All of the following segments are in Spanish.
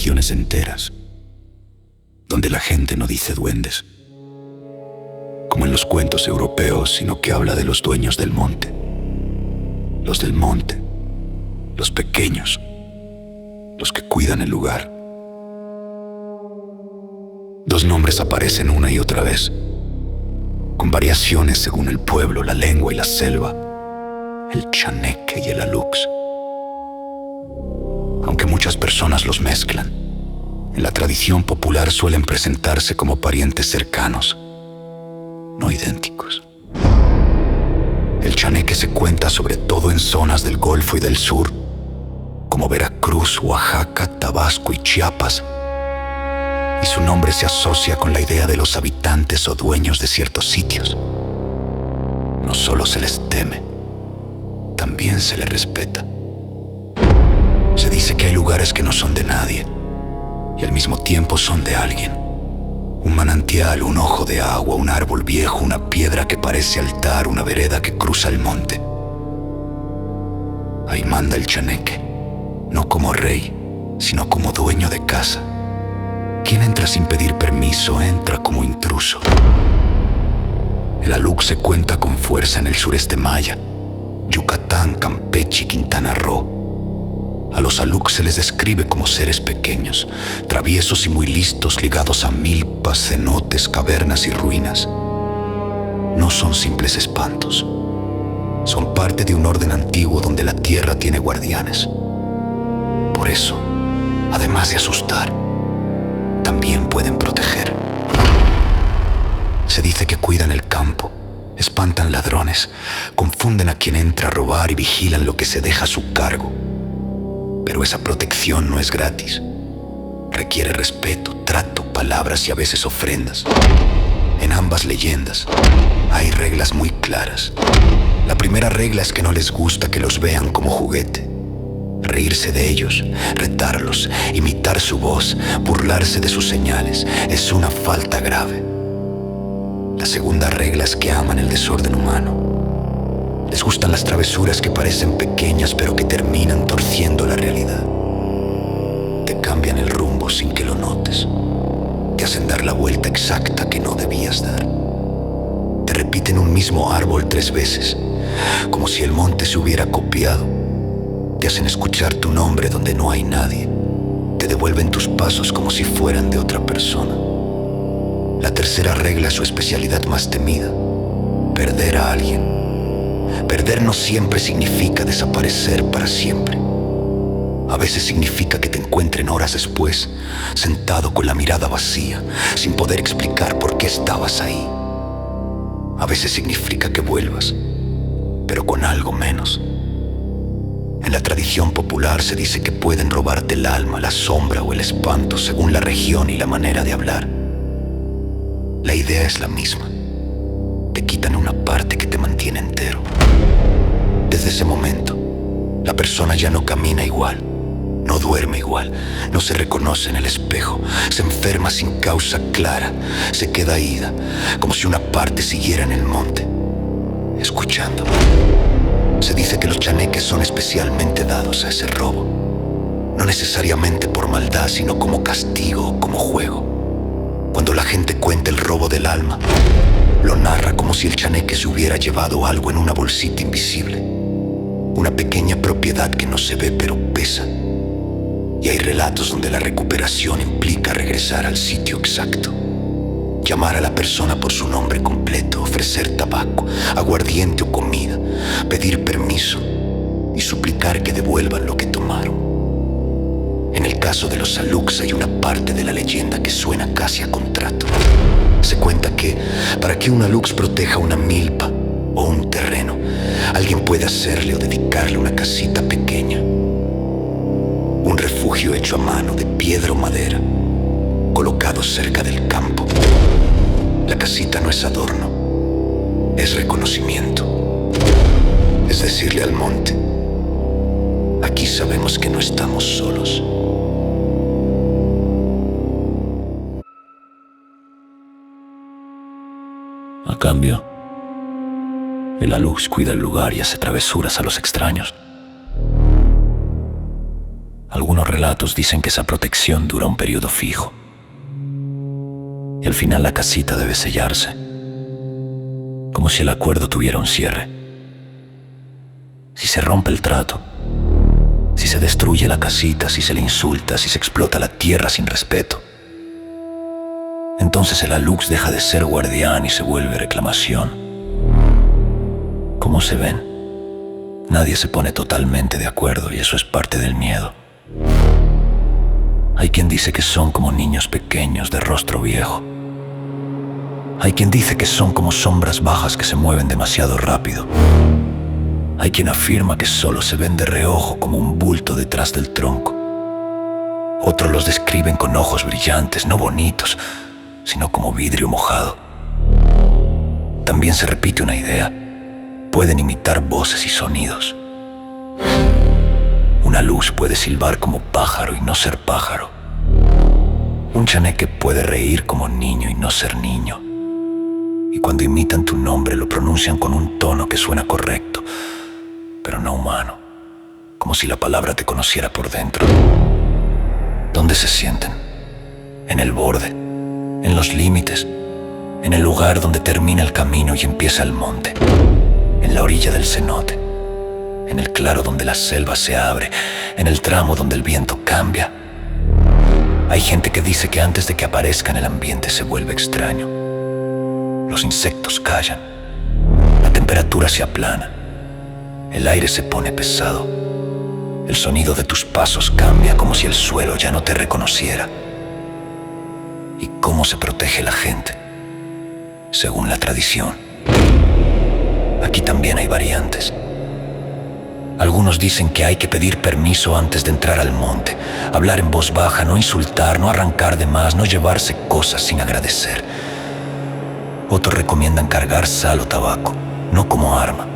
regiones enteras, donde la gente no dice duendes, como en los cuentos europeos, sino que habla de los dueños del monte. Los del monte, los pequeños, los que cuidan el lugar. Dos nombres aparecen una y otra vez, con variaciones según el pueblo, la lengua y la selva: el chaneque y el alux. Aunque muchas personas los mezclan, en la tradición popular suelen presentarse como parientes cercanos, no idénticos. El chaneque se cuenta sobre todo en zonas del Golfo y del Sur, como Veracruz, Oaxaca, Tabasco y Chiapas, y su nombre se asocia con la idea de los habitantes o dueños de ciertos sitios. No solo se les teme, también se les respeta. Se dice que hay lugares que no son de nadie y al mismo tiempo son de alguien. Un manantial, un ojo de agua, un árbol viejo, una piedra que parece altar, una vereda que cruza el monte. Ahí manda el chaneque, no como rey, sino como dueño de casa. Quien entra sin pedir permiso, entra como intruso. El alux se cuenta con fuerza en el sureste maya, Yucatán, Campeche y Quintana Roo. A los alux se les describe como seres pequeños, traviesos y muy listos, ligados a milpas, cenotes, cavernas y ruinas. No son simples espantos. Son parte de un orden antiguo donde la tierra tiene guardianes. Por eso, además de asustar, también pueden proteger. Se dice que cuidan el campo, espantan ladrones, confunden a quien entra a robar y vigilan lo que se deja a su cargo. Pero esa protección no es gratis. Requiere respeto, trato, palabras y a veces ofrendas. En ambas leyendas hay reglas muy claras. La primera regla es que no les gusta que los vean como juguete. Reírse de ellos, retarlos, imitar su voz, burlarse de sus señales, es una falta grave. La segunda regla es que aman el desorden humano. Les gustan las travesuras que parecen pequeñas pero que terminan torciendo la realidad. Te cambian el rumbo sin que lo notes. Te hacen dar la vuelta exacta que no debías dar. Te repiten un mismo árbol 3 veces, como si el monte se hubiera copiado. Te hacen escuchar tu nombre donde no hay nadie. Te devuelven tus pasos como si fueran de otra persona. La tercera regla es su especialidad más temida: perder a alguien. Perder no siempre significa desaparecer para siempre. A veces significa que te encuentren horas después, sentado con la mirada vacía, sin poder explicar por qué estabas ahí. A veces significa que vuelvas, pero con algo menos. En la tradición popular se dice que pueden robarte el alma, la sombra o el espanto según la región y la manera de hablar. La idea es la misma. Te quitan una parte que te mantiene entero. Desde ese momento, la persona ya no camina igual, no duerme igual, no se reconoce en el espejo, se enferma sin causa clara, se queda ida, como si una parte siguiera en el monte, escuchando. Se dice que los chaneques son especialmente dados a ese robo, no necesariamente por maldad, sino como castigo o como juego. Cuando la gente cuenta el robo del alma, lo narra como si el chaneque se hubiera llevado algo en una bolsita invisible, una pequeña propiedad que no se ve pero pesa. Y hay relatos donde la recuperación implica regresar al sitio exacto, llamar a la persona por su nombre completo, ofrecer tabaco, aguardiente o comida, pedir permiso y suplicar que devuelvan lo que tomaron. En el caso de los alux hay una parte de la leyenda que suena casi a contrato. Se cuenta que para que un alux proteja una milpa o un terreno, alguien puede hacerle o dedicarle una casita pequeña, un refugio hecho a mano de piedra o madera, colocado cerca del campo. La casita no es adorno, es reconocimiento. Es decirle al monte: aquí sabemos que no estamos solos. A cambio, el alux cuida el lugar y hace travesuras a los extraños. Algunos relatos dicen que esa protección dura un periodo fijo. Y al final la casita debe sellarse, como si el acuerdo tuviera un cierre. Si se rompe el trato, si se destruye la casita, si se le insulta, si se explota la tierra sin respeto, entonces el alux deja de ser guardián y se vuelve reclamación. ¿Cómo se ven? Nadie se pone totalmente de acuerdo y eso es parte del miedo. Hay quien dice que son como niños pequeños de rostro viejo. Hay quien dice que son como sombras bajas que se mueven demasiado rápido. Hay quien afirma que solo se ven de reojo como un bulto detrás del tronco. Otros los describen con ojos brillantes, no bonitos, sino como vidrio mojado. También se repite una idea. Pueden imitar voces y sonidos. Una luz puede silbar como pájaro y no ser pájaro. Un chaneque puede reír como niño y no ser niño. Y cuando imitan tu nombre lo pronuncian con un tono que suena correcto, pero no humano, como si la palabra te conociera por dentro. ¿Dónde se sienten? En el borde, en los límites, en el lugar donde termina el camino y empieza el monte, en la orilla del cenote, en el claro donde la selva se abre, en el tramo donde el viento cambia. Hay gente que dice que antes de que aparezca en el ambiente se vuelve extraño. Los insectos callan, la temperatura se aplana, el aire se pone pesado, el sonido de tus pasos cambia como si el suelo ya no te reconociera. ¿Y cómo se protege la gente? Según la tradición. Aquí también hay variantes. Algunos dicen que hay que pedir permiso antes de entrar al monte, hablar en voz baja, no insultar, no arrancar de más, no llevarse cosas sin agradecer. Otros recomiendan cargar sal o tabaco, no como arma,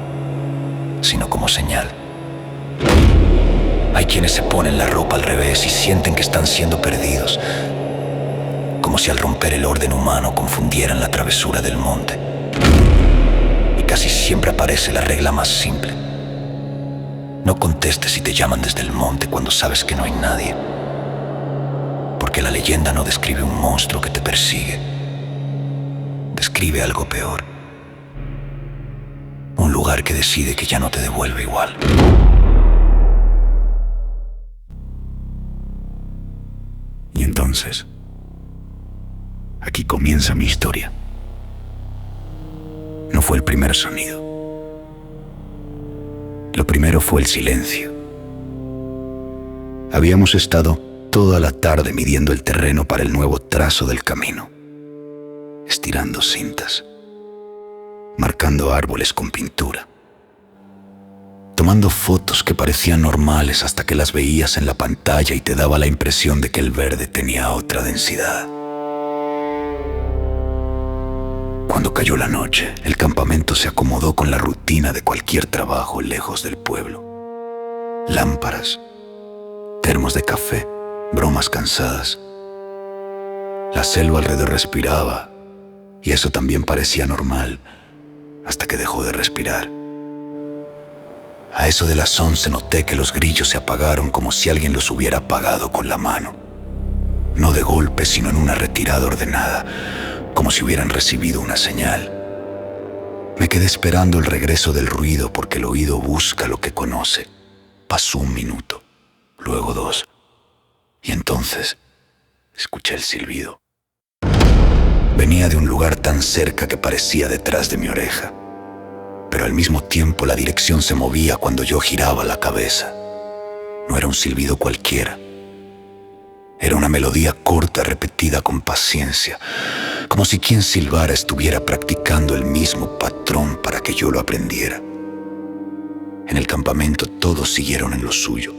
sino como señal. Hay quienes se ponen la ropa al revés y sienten que están siendo perdidos, como si al romper el orden humano confundieran la travesura del monte. Y casi siempre aparece la regla más simple. No contestes si te llaman desde el monte cuando sabes que no hay nadie, porque la leyenda no describe un monstruo que te persigue. Describe algo peor. Un lugar que decide que ya no te devuelve igual. Y entonces, aquí comienza mi historia. No fue el primer sonido. Lo primero fue el silencio. Habíamos estado toda la tarde midiendo el terreno para el nuevo trazo del camino, estirando cintas, marcando árboles con pintura, tomando fotos que parecían normales hasta que las veías en la pantalla y te daba la impresión de que el verde tenía otra densidad. Cuando cayó la noche, el campamento se acomodó con la rutina de cualquier trabajo lejos del pueblo. Lámparas, termos de café, bromas cansadas. La selva alrededor respiraba, y eso también parecía normal, hasta que dejó de respirar. A eso de las 11 noté que los grillos se apagaron como si alguien los hubiera apagado con la mano. No de golpe, sino en una retirada ordenada, como si hubieran recibido una señal. Me quedé esperando el regreso del ruido porque el oído busca lo que conoce. Pasó 1 minuto, luego 2, y entonces escuché el silbido. Venía de un lugar tan cerca que parecía detrás de mi oreja, pero al mismo tiempo la dirección se movía cuando yo giraba la cabeza. No era un silbido cualquiera. Era una melodía corta repetida con paciencia, como si quien silbara estuviera practicando el mismo patrón para que yo lo aprendiera. En el campamento todos siguieron en lo suyo.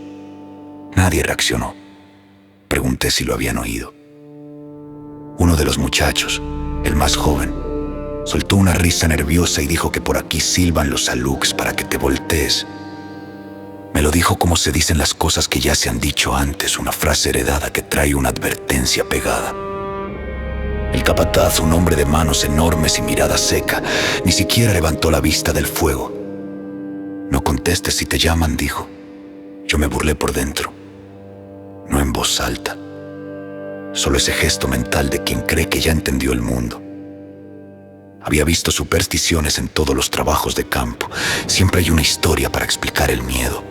Nadie reaccionó. Pregunté si lo habían oído. Uno de los muchachos, el más joven, soltó una risa nerviosa y dijo que por aquí silban los aluks para que te voltees. Me lo dijo como se dicen las cosas que ya se han dicho antes, una frase heredada que trae una advertencia pegada. El capataz, un hombre de manos enormes y mirada seca, ni siquiera levantó la vista del fuego. No contestes si te llaman, dijo. Yo me burlé por dentro. no en voz alta, solo ese gesto mental de quien cree que ya entendió el mundo. Había visto supersticiones en todos los trabajos de campo. Siempre hay una historia para explicar el miedo.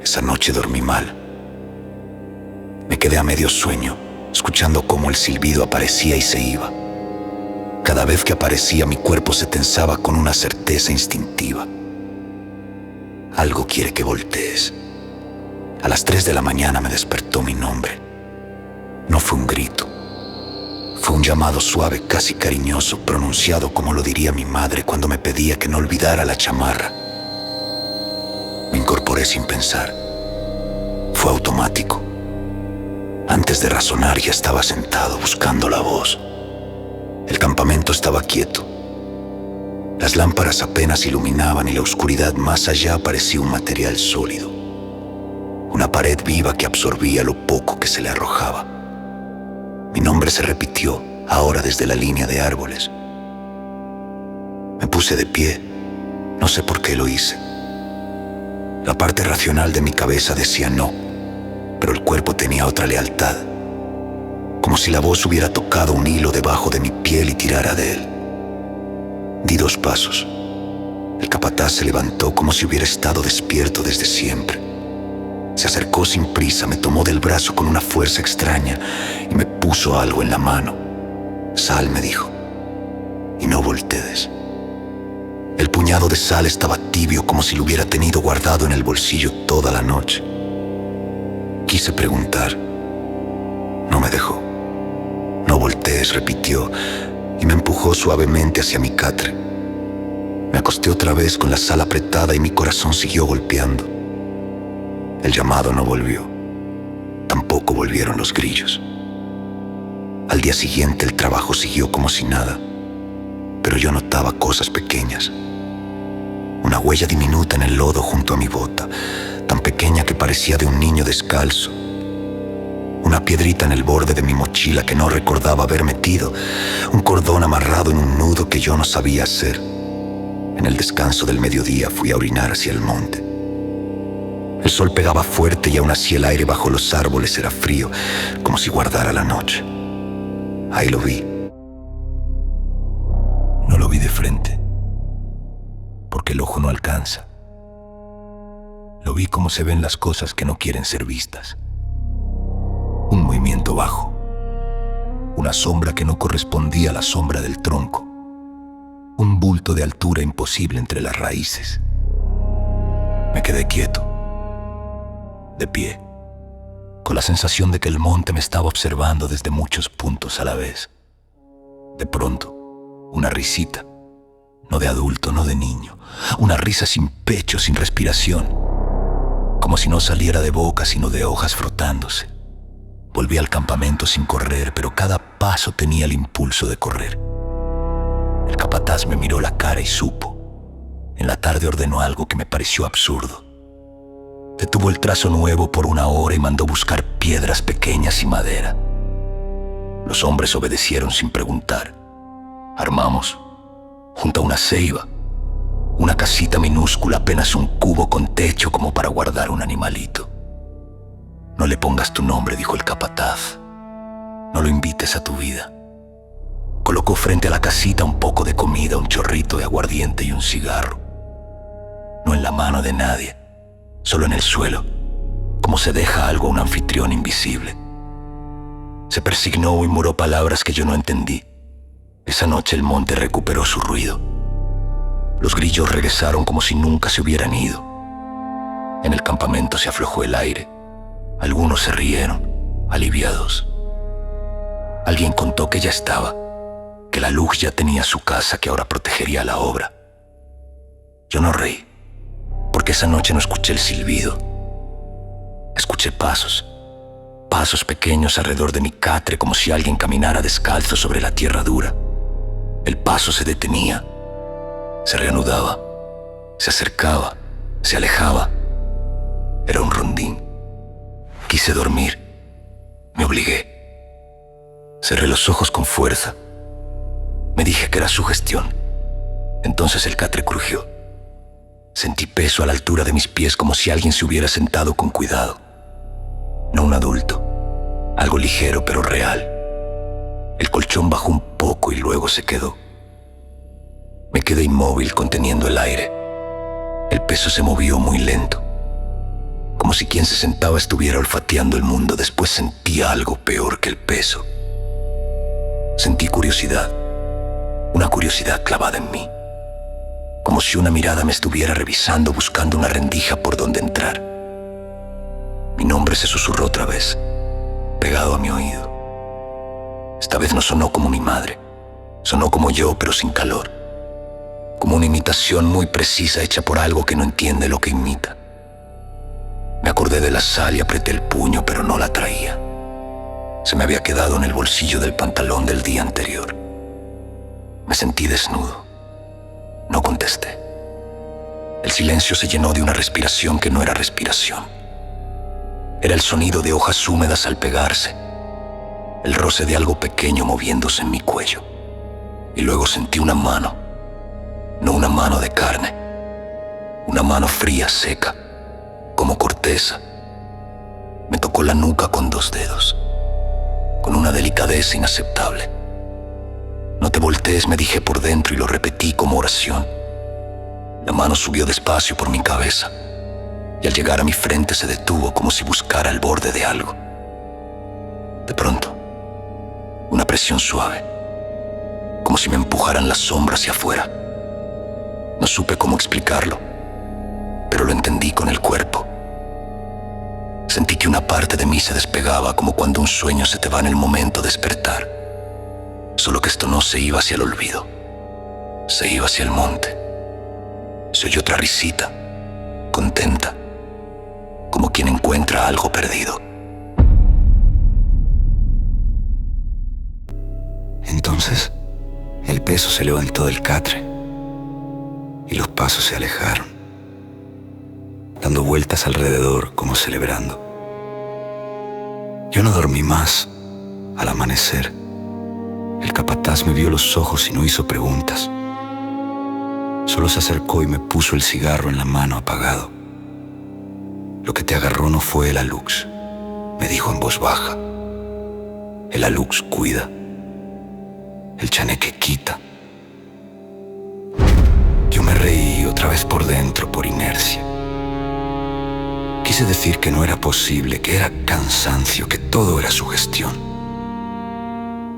Esa noche dormí mal. Me quedé a medio sueño, escuchando cómo el silbido aparecía y se iba. Cada vez que aparecía, mi cuerpo se tensaba con una certeza instintiva. Algo quiere que voltees. A las 3 de la mañana me despertó mi nombre. No fue un grito. Fue un llamado suave, casi cariñoso, pronunciado como lo diría mi madre cuando me pedía que no olvidara la chamarra. Me incorporé sin pensar. Fue automático. Antes de razonar ya estaba sentado buscando la voz. El campamento estaba quieto. Las lámparas apenas iluminaban y la oscuridad más allá parecía un material sólido. Una pared viva que absorbía lo poco que se le arrojaba. Mi nombre se repitió, ahora desde la línea de árboles. Me puse de pie. No sé por qué lo hice. La parte racional de mi cabeza decía no, pero el cuerpo tenía otra lealtad. Como si la voz hubiera tocado un hilo debajo de mi piel y tirara de él. Di 2 pasos. El capataz se levantó como si hubiera estado despierto desde siempre. Se acercó sin prisa, me tomó del brazo con una fuerza extraña y me puso algo en la mano. Sal, me dijo, y no voltees. El puñado de sal estaba tibio como si lo hubiera tenido guardado en el bolsillo toda la noche. Quise preguntar. No me dejó. No voltees, repitió, y me empujó suavemente hacia mi catre. Me acosté otra vez con la sal apretada y mi corazón siguió golpeando. El llamado no volvió. Tampoco volvieron los grillos. Al día siguiente el trabajo siguió como si nada, pero yo notaba cosas pequeñas. Una huella diminuta en el lodo junto a mi bota, tan pequeña que parecía de un niño descalzo. Una piedrita en el borde de mi mochila que no recordaba haber metido, un cordón amarrado en un nudo que yo no sabía hacer. En el descanso del mediodía fui a orinar hacia el monte. El sol pegaba fuerte y aún así el aire bajo los árboles era frío, como si guardara la noche. Ahí lo vi. No lo vi de frente, porque el ojo no alcanza. Lo vi como se ven las cosas que no quieren ser vistas. Un movimiento bajo, una sombra que no correspondía a la sombra del tronco, un bulto de altura imposible entre las raíces. Me quedé quieto, de pie, con la sensación de que el monte me estaba observando desde muchos puntos a la vez. De pronto, una risita, no de adulto, no de niño, una risa sin pecho, sin respiración, como si no saliera de boca sino de hojas frotándose. Volví al campamento sin correr, pero cada paso tenía el impulso de correr. El capataz me miró la cara y supo. En la tarde ordenó algo que me pareció absurdo. Detuvo el trazo nuevo por 1 hora y mandó buscar piedras pequeñas y madera. Los hombres obedecieron sin preguntar. Armamos, junto a una ceiba, una casita minúscula, apenas un cubo con techo como para guardar un animalito. No le pongas tu nombre, dijo el capataz. No lo invites a tu vida. Colocó frente a la casita un poco de comida, un chorrito de aguardiente y un cigarro. No en la mano de nadie, solo en el suelo, como se deja algo a un anfitrión invisible. Se persignó y murmuró palabras que yo no entendí. Esa noche el monte recuperó su ruido. Los grillos regresaron como si nunca se hubieran ido. En el campamento se aflojó el aire. Algunos se rieron, aliviados. Alguien contó que ya estaba, que la luz ya tenía su casa, que ahora protegería la obra. Yo no reí, porque esa noche no escuché el silbido. Escuché pasos, pasos pequeños alrededor de mi catre, como si alguien caminara descalzo sobre la tierra dura. El paso se detenía, se reanudaba, se acercaba, se alejaba. Era un rondín. Quise dormir. Me obligué. Cerré los ojos con fuerza. Me dije que era sugestión. Entonces el catre crujió. Sentí peso a la altura de mis pies, como si alguien se hubiera sentado con cuidado. no un adulto, algo ligero pero real. El colchón bajó un poco y luego se quedó. Me quedé inmóvil conteniendo el aire. El peso se movió muy lento, como si quien se sentaba estuviera olfateando el mundo. Después sentí algo peor que el peso. Sentí curiosidad, una curiosidad clavada en mí, como si una mirada me estuviera revisando buscando una rendija por donde entrar. Mi nombre se susurró otra vez, pegado a mi oído. Esta vez no sonó como mi madre, sonó como yo pero sin calor, como una imitación muy precisa hecha por algo que no entiende lo que imita. Me acordé de la sal y apreté el puño, pero no la traía. Se me había quedado en el bolsillo del pantalón del día anterior. Me sentí desnudo. No contesté. El silencio se llenó de una respiración que no era respiración. Era el sonido de hojas húmedas al pegarse, el roce de algo pequeño moviéndose en mi cuello. Y luego sentí una mano, no una mano de carne, una mano fría, seca, como corteza. Me tocó la nuca con 2 dedos, con una delicadeza inaceptable. No te voltees, me dije por dentro y lo repetí como oración. La mano subió despacio por mi cabeza y al llegar a mi frente se detuvo como si buscara el borde de algo. De pronto, una presión suave, como si me empujaran la sombra hacia afuera. No supe cómo explicarlo, pero lo entendí con el cuerpo. Sentí que una parte de mí se despegaba como cuando un sueño se te va en el momento de despertar. Solo que esto no se iba hacia el olvido, se iba hacia el monte. Se oyó otra risita, contenta, como quien encuentra algo perdido. Entonces, el peso se levantó del catre y los pasos se alejaron, dando vueltas alrededor como celebrando. Yo no dormí más. Al amanecer, el capataz me vio los ojos y no hizo preguntas. Solo se acercó y me puso el cigarro en la mano apagado. Lo que te agarró no fue el alux, me dijo en voz baja. El alux cuida, el chaneque quita. Yo me reí otra vez por dentro, por inercia. Quise decir que no era posible, que era cansancio, que todo era sugestión.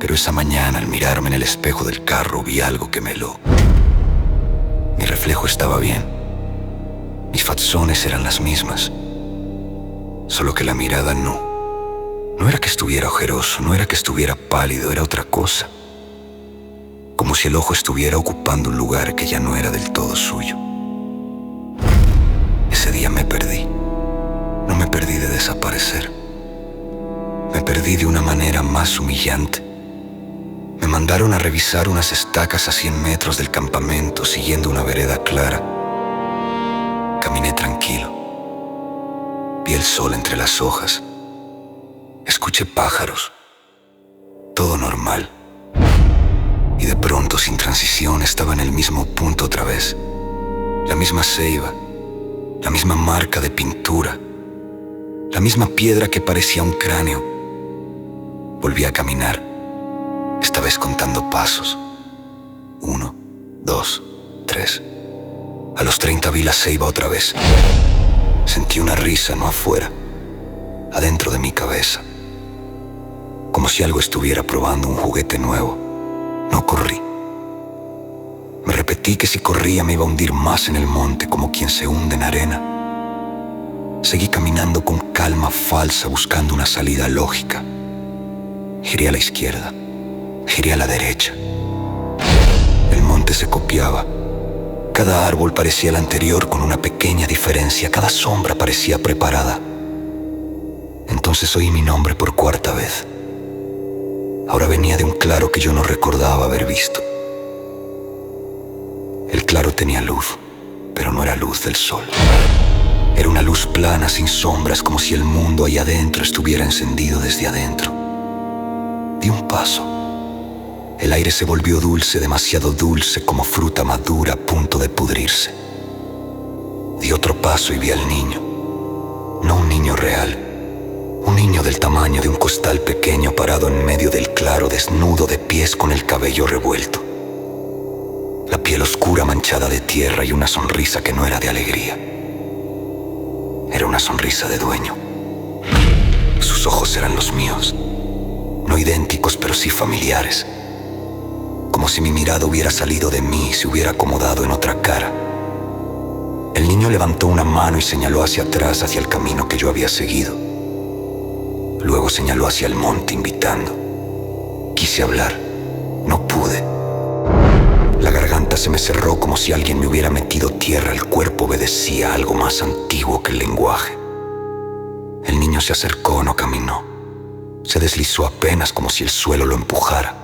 Pero esa mañana, al mirarme en el espejo del carro, vi algo que me heló. Mi reflejo estaba bien. Mis facciones eran las mismas. Solo que la mirada no. No era que estuviera ojeroso, no era que estuviera pálido, era otra cosa. Como si el ojo estuviera ocupando un lugar que ya no era del todo suyo. Ese día me perdí. No me perdí de desaparecer. Me perdí de una manera más humillante. Me mandaron a revisar unas estacas a 100 metros del campamento, siguiendo una vereda clara. Caminé tranquilo. Vi el sol entre las hojas. Escuché pájaros. Todo normal. Y de pronto, sin transición, estaba en el mismo punto otra vez. La misma ceiba, la misma marca de pintura, la misma piedra que parecía un cráneo. Volví a caminar, esta vez contando pasos. 1, 2, 3. A los 30 vi la ceiba otra vez. Sentí una risa, no afuera, adentro de mi cabeza. Como si algo estuviera probando un juguete nuevo. No corrí. Me repetí que si corría me iba a hundir más en el monte, como quien se hunde en arena. Seguí caminando con calma falsa, buscando una salida lógica. Giré a la izquierda, giré a la derecha. El monte se copiaba. Cada árbol parecía el anterior con una pequeña diferencia. Cada sombra parecía preparada. Entonces oí mi nombre por 4ª vez. Ahora venía de un claro que yo no recordaba haber visto. El claro tenía luz, pero no era luz del sol. Era una luz plana, sin sombras, como si el mundo ahí adentro estuviera encendido desde adentro. Di un paso. El aire se volvió dulce, demasiado dulce, como fruta madura a punto de pudrirse. Di otro paso y vi al niño. No un niño real, Un niño del tamaño de un costal pequeño parado en medio del claro, desnudo de pies con el cabello revuelto. La piel oscura manchada de tierra y una sonrisa que no era de alegría. Era una sonrisa de dueño. Sus ojos eran los míos, no idénticos pero sí familiares. Como si mi mirada hubiera salido de mí y se hubiera acomodado en otra cara. El niño levantó una mano y señaló hacia atrás, hacia el camino que yo había seguido. Luego señaló hacia el monte, invitando. Quise hablar, no pude. La garganta se me cerró como si alguien me hubiera metido tierra. El cuerpo obedecía a algo más antiguo que el lenguaje. El niño se acercó, no caminó. Se deslizó apenas como si el suelo lo empujara.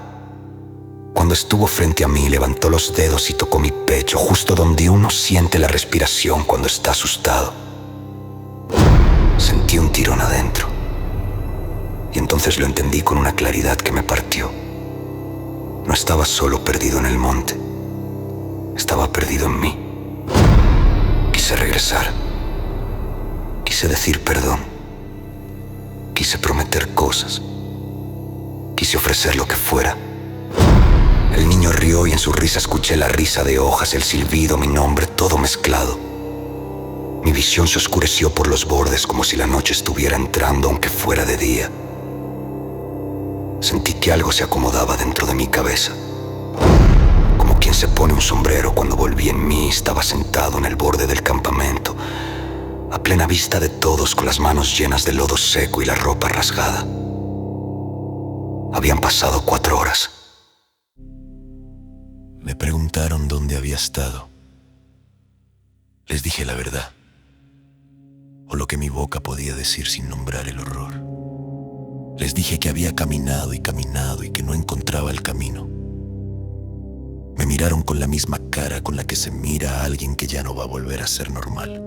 Cuando estuvo frente a mí, levantó los dedos y tocó mi pecho, justo donde uno siente la respiración cuando está asustado. Sentí un tirón adentro. Y entonces lo entendí con una claridad que me partió. No estaba solo perdido en el monte. Estaba perdido en mí. Quise regresar. Quise decir perdón. Quise prometer cosas. Quise ofrecer lo que fuera. El niño rió y en su risa escuché la risa de hojas, el silbido, mi nombre, todo mezclado. Mi visión se oscureció por los bordes como si la noche estuviera entrando aunque fuera de día. Sentí que algo se acomodaba dentro de mi cabeza. Como quien se pone un sombrero. Cuando volví en mí, estaba sentado en el borde del campamento, a plena vista de todos, con las manos llenas de lodo seco y la ropa rasgada. Habían pasado 4 horas. Me preguntaron dónde había estado. Les dije la verdad, o lo que mi boca podía decir sin nombrar el horror. Les dije que había caminado y caminado y que no encontraba el camino. Me miraron con la misma cara con la que se mira a alguien que ya no va a volver a ser normal.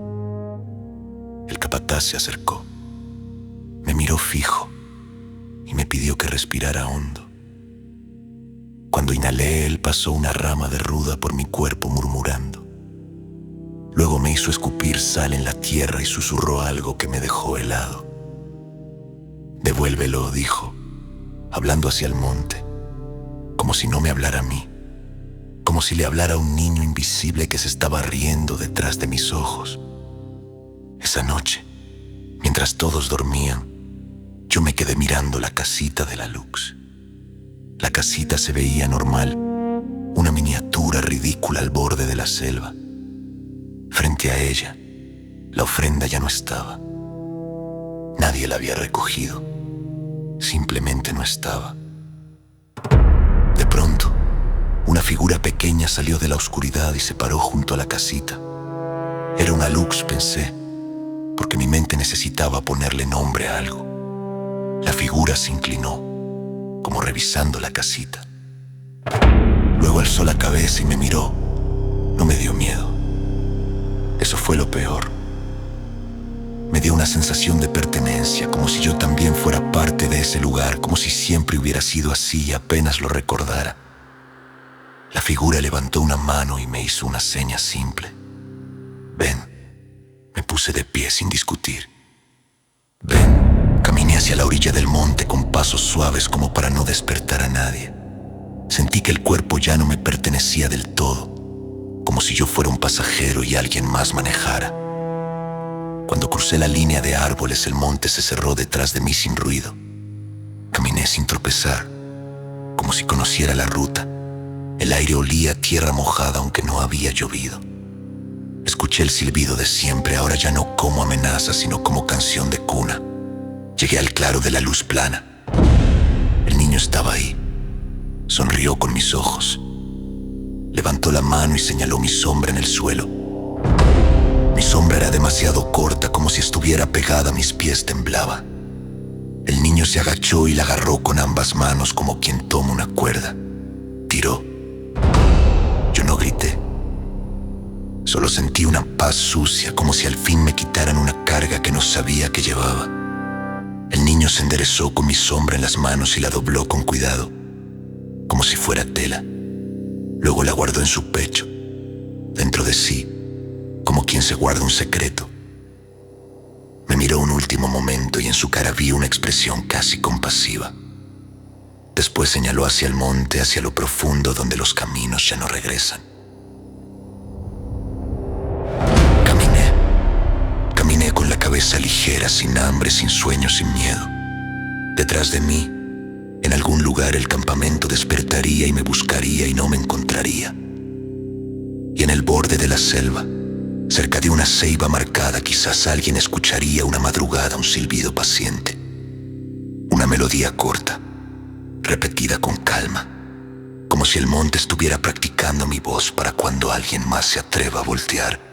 El capataz se acercó, me miró fijo y me pidió que respirara hondo. Cuando inhalé, él pasó una rama de ruda por mi cuerpo murmurando. Luego me hizo escupir sal en la tierra y susurró algo que me dejó helado. Devuélvelo, dijo, hablando hacia el monte, como si no me hablara a mí, como si le hablara a un niño invisible que se estaba riendo detrás de mis ojos. Esa noche, mientras todos dormían, yo me quedé mirando la casita de la Lux. La casita se veía normal, una miniatura ridícula al borde de la selva. Frente a ella, la ofrenda ya no estaba. Nadie la había recogido. Simplemente no estaba. De pronto, una figura pequeña salió de la oscuridad y se paró junto a la casita. Era una Lux, pensé, porque mi mente necesitaba ponerle nombre a algo. La figura se inclinó, como revisando la casita. Luego alzó la cabeza y me miró. No me dio miedo. Eso fue lo peor. Me dio una sensación de pertenencia, como si yo también fuera parte de ese lugar, como si siempre hubiera sido así y apenas lo recordara. La figura levantó una mano y me hizo una seña simple. Ven. Me puse de pie sin discutir. Ven. Caminé hacia la orilla del monte con pasos suaves como para no despertar a nadie. Sentí que el cuerpo ya no me pertenecía del todo, como si yo fuera un pasajero y alguien más manejara. Cuando crucé la línea de árboles, el monte se cerró detrás de mí sin ruido. Caminé sin tropezar, como si conociera la ruta. El aire olía a tierra mojada aunque no había llovido. Escuché el silbido de siempre, ahora ya no como amenaza, sino como canción de cuna. Llegué al claro de la luz plana. El niño estaba ahí. Sonrió con mis ojos. Levantó la mano y señaló mi sombra en el suelo. Mi sombra era demasiado corta, como si estuviera pegada a mis pies, temblaba. El niño se agachó y la agarró con ambas manos como quien toma una cuerda. Tiró. Yo no grité. Solo sentí una paz sucia, como si al fin me quitaran una carga que no sabía que llevaba. El niño se enderezó con mi sombra en las manos y la dobló con cuidado, como si fuera tela. Luego la guardó en su pecho, dentro de sí, como quien se guarda un secreto. Me miró un último último momento y en su cara vi una expresión casi compasiva. Después señaló hacia el monte, hacia lo profundo donde los caminos ya no regresan. Caminé con la cabeza ligera, sin hambre, sin sueños, sin miedo. Detrás de mí, en algún lugar el campamento despertaría y me buscaría y no me encontraría. Y en el borde de la selva, cerca de una ceiba marcada, quizás alguien escucharía una madrugada un silbido paciente. Una melodía corta, repetida con calma, como si el monte estuviera practicando mi voz para cuando alguien más se atreva a voltear